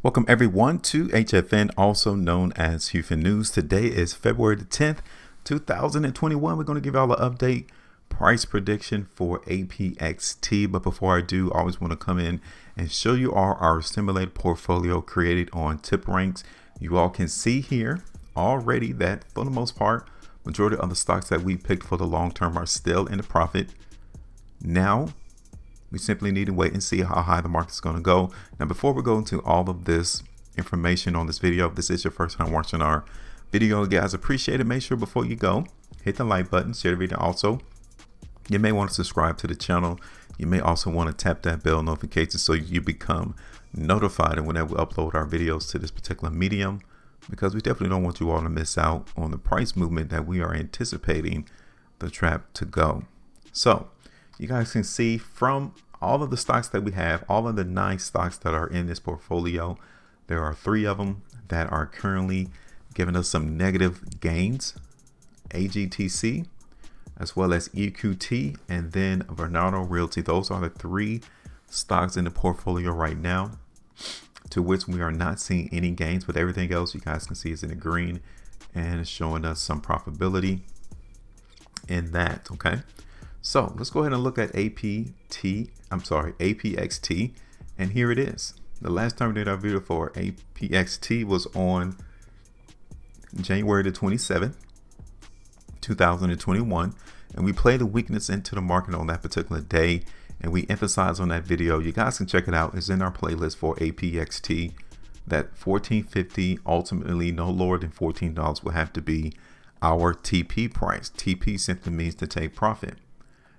Welcome everyone to HueFin, also known as HueFin News. Today is February the 10th, 2021. We're going to give y'all an update price prediction for APXT. But before I do, I always want to come in and show you all our simulated portfolio created on tip ranks. You all can see here already that for the most part, majority of the stocks that we picked for the long term are still in the profit. Now, we simply need to wait and see how high the market is going to go. Now, before we go into all of this information on this video, if this is your first time watching our video, guys, appreciate it. Make sure before you go, hit the like button, share the video. Also, you may want to subscribe to the channel. You may also want to tap that bell notification so you become notified whenever we upload our videos to this particular medium, because we definitely don't want you all to miss out on the price movement that we are anticipating the trap to go. So you guys can see from all of the stocks that we have, all of the 9 stocks that are in this portfolio, there are 3 of them that are currently giving us some negative gains: AGTC, as well as EQT, and then Bernardo Realty. Those are the 3 stocks in the portfolio right now to which we are not seeing any gains, but everything else you guys can see is in the green and showing us some profitability in that. Okay, so let's go ahead and look at APXT, and here it is. The last time we did our video for APXT was on January the 27th, 2021, and we played the weakness into the market on that particular day, and we emphasized on that video. You guys can check it out. It's in our playlist for APXT. That $14.50, ultimately no lower than $14 will have to be our TP price. TP simply means to take profit.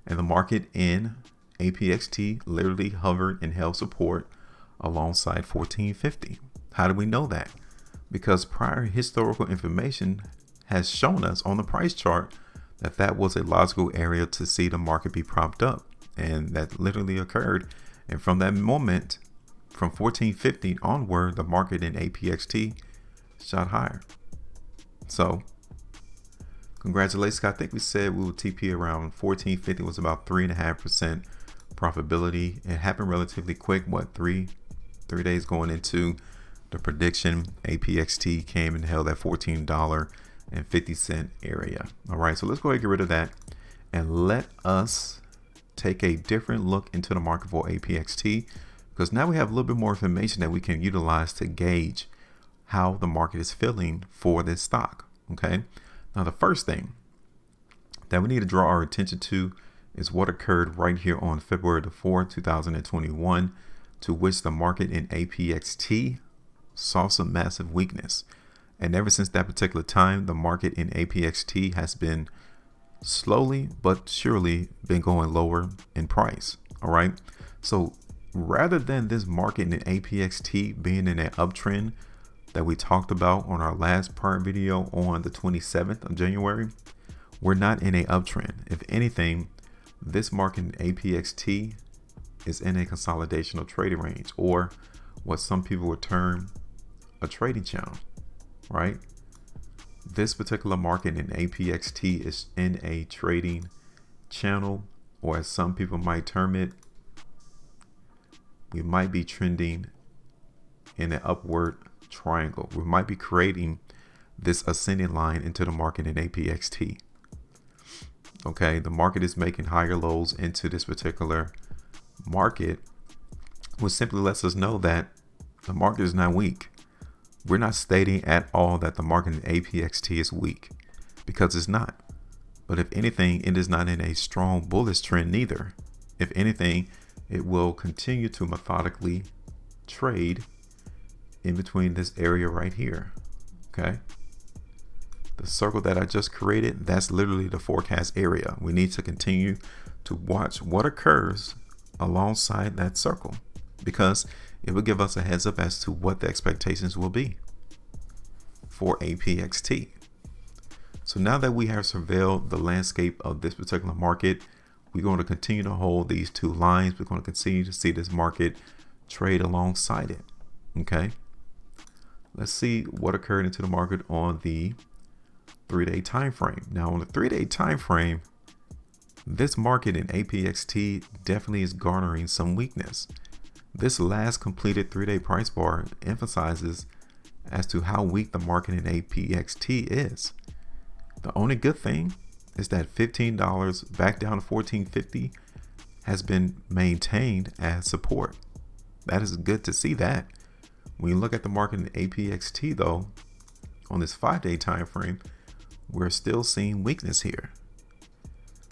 And the market in APXT literally hovered and held support alongside $14.50. How do we know that? Because prior historical information has shown us on the price chart that that was a logical area to see the market be propped up. And that literally occurred. And from that moment, from $14.50 onward, the market in APXT shot higher. So congratulations. I think we said we would TP around $14.50, was about 3.5% profitability. It happened relatively quick. What, three days going into the prediction, APXT came and held that $14.50 area. All right, so let's go ahead and get rid of that and let us take a different look into the market for APXT, because now we have a little bit more information that we can utilize to gauge how the market is feeling for this stock. Okay, now the first thing that we need to draw our attention to is what occurred right here on February the 4th, 2021, to which the market in APXT saw some massive weakness. And ever since that particular time, the market in APXT has been slowly but surely been going lower in price. All right, so rather than this market in APXT being in an uptrend that we talked about on our last part video on the 27th of January, we're not in a uptrend. If anything, this market in APXT is in a consolidational trading range, or what some people would term a trading channel, right? This particular market in APXT is in a trading channel, or as some people might term it, we might be trending in an upward triangle. We might be creating this ascending line into the market in APXT. Okay, the market is making higher lows into this particular market, which simply lets us know that the market is not weak. We're not stating at all that the market in APXT is weak, because it's not. But if anything, it is not in a strong bullish trend neither. If anything, it will continue to methodically trade in between this area right here. Okay, the circle that I just created, that's literally the forecast area. We need to continue to watch what occurs alongside that circle, because it will give us a heads up as to what the expectations will be for APXT. So now that we have surveilled the landscape of this particular market, we're going to continue to hold these 2 lines. We're going to continue to see this market trade alongside it. Okay, let's see what occurred into the market on the 3-day time frame. Now on the 3-day time frame, this market in APXT definitely is garnering some weakness. This last completed 3-day price bar emphasizes as to how weak the market in APXT is. The only good thing is that $15 back down to $14.50 has been maintained as support. That is good to see that. When you look at the market in APXT though, on this 5-day time frame, we're still seeing weakness here.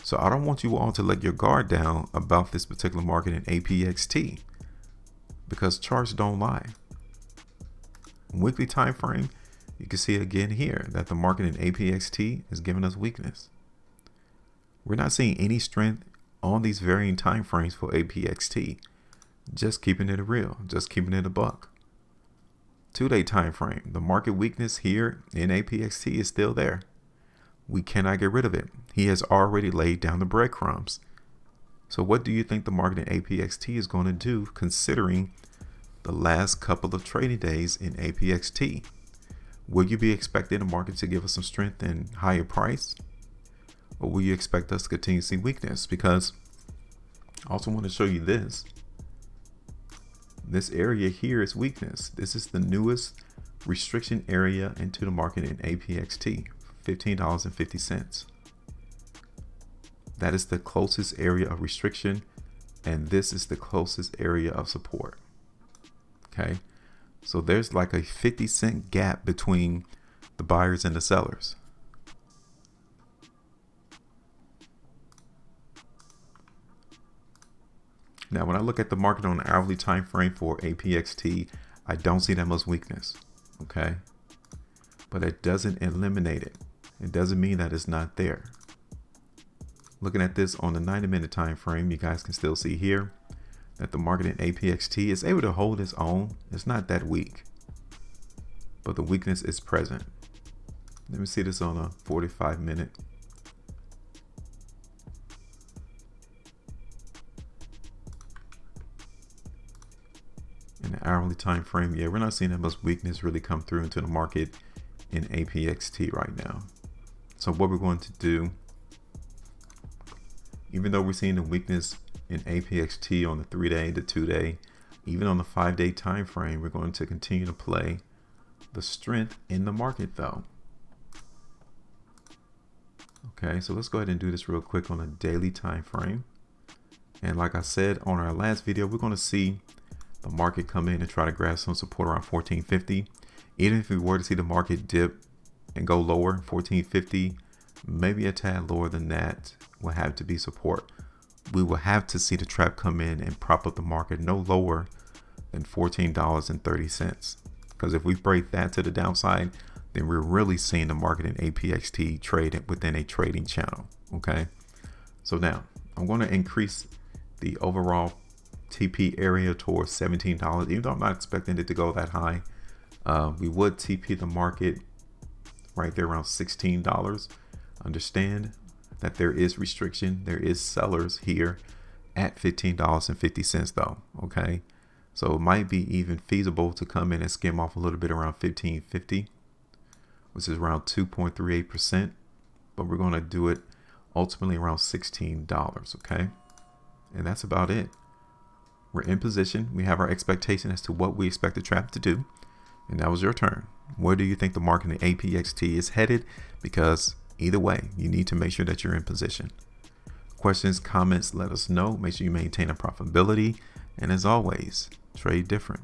So I don't want you all to let your guard down about this particular market in APXT, because charts don't lie. Weekly time frame, you can see again here that the market in APXT is giving us weakness. We're not seeing any strength on these varying time frames for APXT. Just keeping it real, just keeping it a buck. 2-day time frame, the market weakness here in APXT is still there. We cannot get rid of it. He has already laid down the breadcrumbs. So what do you think the market in APXT is going to do, considering the last couple of trading days in APXT? Will you be expecting the market to give us some strength and higher price? Or will you expect us to continue to see weakness? Because I also want to show you this. This area here is weakness. This is the newest restriction area into the market in APXT, $15.50. That is the closest area of restriction, and this is the closest area of support. Okay, so there's like a 50-cent gap between the buyers and the sellers. Now, when I look at the market on the hourly time frame for APXT, I don't see that much weakness. Okay, but it doesn't eliminate it. It doesn't mean that it's not there. Looking at this on the 90-minute time frame, you guys can still see here that the market in APXT is able to hold its own. It's not that weak, but the weakness is present. Let me see this on a 45-minute. In the hourly time frame, yeah, we're not seeing that much weakness really come through into the market in APXT right now. So what we're going to do, even though we're seeing the weakness in APXT on the 3-day, the 2-day, even on the 5-day time frame, we're going to continue to play the strength in the market though. Okay, so let's go ahead and do this real quick on a daily time frame. And like I said on our last video, we're going to see the market come in and try to grab some support around 1450. Even if we were to see the market dip and go lower, 1450, maybe a tad lower than that will have to be support. We will have to see the trap come in and prop up the market no lower than $14.30. Because if we break that to the downside, then we're really seeing the market in APXT trade within a trading channel. Okay, so now I'm going to increase the overall TP area towards $17, even though I'm not expecting it to go that high. We would TP the market right there around $16. Understand that there is restriction. There is sellers here at $15.50 though. Okay, so it might be even feasible to come in and skim off a little bit around $15.50, which is around 2.38%, but we're going to do it ultimately around $16. Okay, and that's about it. We're in position. We have our expectation as to what we expect the trap to do. And that was your turn. Where do you think the market in APXT is headed? Because either way, you need to make sure that you're in position. Questions, comments, let us know. Make sure you maintain a profitability. And as always, trade different.